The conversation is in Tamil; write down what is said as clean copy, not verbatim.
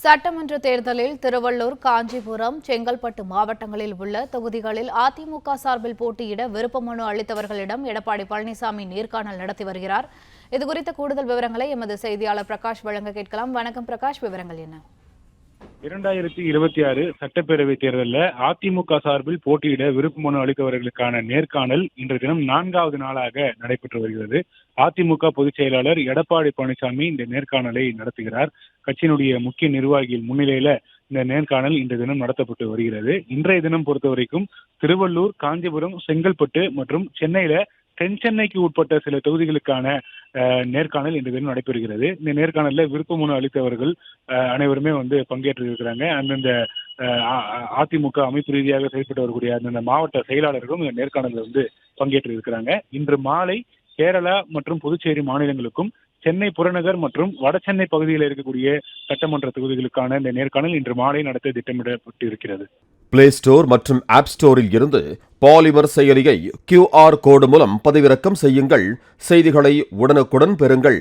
சட்டமன்ற தேர்தலில் திருவள்ளூர், காஞ்சிபுரம், செங்கல்பட்டு மாவட்டங்களில் உள்ள தொகுதிகளில் அதிமுக சார்பில் போட்டியிட விருப்ப மனு அளித்தவர்களிடம் எடப்பாடி பழனிசாமி நேர்காணல் நடத்தி வருகிறார். இதுகுறித்த கூடுதல் விவரங்களை எமது செய்தியாளர் பிரகாஷ் வழங்க கேட்கலாம். வணக்கம் பிரகாஷ், விவரங்கள் என்ன? 2026 சட்டப்பேரவை தேர்தலில் அதிமுக சார்பில் போட்டியிட விருப்ப மனு அளித்தவர்களுக்கான நேர்காணல் இன்றைய தினம் 4வது நாளாக நடைபெற்று வருகிறது. அதிமுக பொதுச் செயலாளர் எடப்பாடி பழனிசாமி இந்த நேர்காணலை நடத்துகிறார். கட்சியினுடைய முக்கிய நிர்வாகிகள் முன்னிலையில இந்த நேர்காணல் இன்றைய தினம் நடத்தப்பட்டு வருகிறது. இன்றைய தினம் பொறுத்த வரைக்கும் திருவள்ளூர், காஞ்சிபுரம், செங்கல்பட்டு மற்றும் சென்னையில தென் சென்னைக்கு உட்பட்ட சில தொகுதிகளுக்கான நேர்காணல் இன்று தினம் நடைபெறுகிறது. இந்த நேர்காணலில் விருப்ப மனு அளித்தவர்கள் அனைவருமே பங்கேற்று இருக்கிறாங்க. அந்தந்த அதிமுக அமைப்பு ரீதியாக செயல்பட்டு வரக்கூடிய அந்தந்த மாவட்ட செயலாளர்களும் இந்த நேர்காணலில் பங்கேற்று இருக்கிறாங்க. இன்று மாலை கேரளா மற்றும் புதுச்சேரி மாநிலங்களுக்கும் சென்னை புறநகர் மற்றும் வட சென்னை பகுதியில் இருக்கக்கூடிய சட்டமன்ற தொகுதிகளுக்கான இந்த நேர்காணல் இன்று மாலை நடத்த திட்டமிடப்பட்டு இருக்கிறது. பிளே ஸ்டோர் மற்றும் ஆப் ஸ்டோரில் இருந்து பாலிமர் செயலியை QR கோடு மூலம் பதிவிறக்கம் செய்யுங்கள். செய்திகளை உடனுக்குடன் பெறுங்கள்.